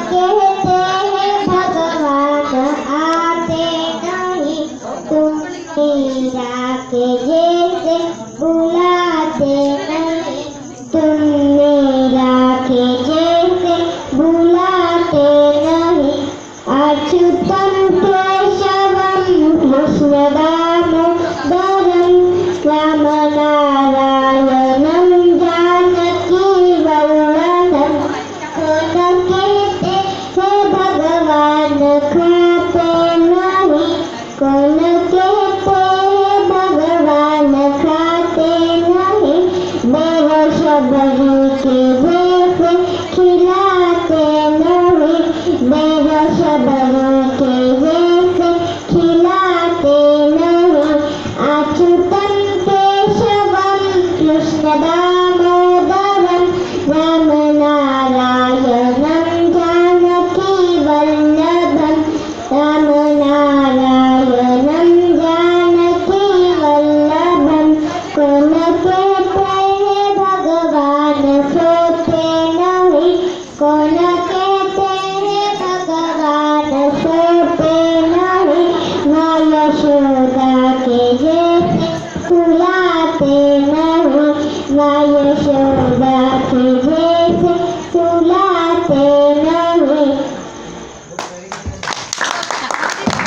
कहते हैं भगवान आते नहीं, तुम मीरा के जैसे बुलाते नहीं, तुम मीरा के जैसे बुलाते नहीं। अच्युतं केशवं कृष्णदामोदरं रामनारायणं जानकीवल्लभं। कौन कहते हैं भगवान खाते नहीं, कौन कहते हैं भगवान खाते नहीं। बेहोश बलि के जैसे खिलाते नहीं, बेहोश बलि के जैसे खिलाते नहीं। अच्युतं केशवं कृष्णदामोदरं रामनारायणं जानकीवल्लभं, रामनारायणं जानकीवल्लभं। कौन कहते हैं भगवान सोते नहीं, कौन कहते हैं भगवान सोते नहीं। माँ यशोदा के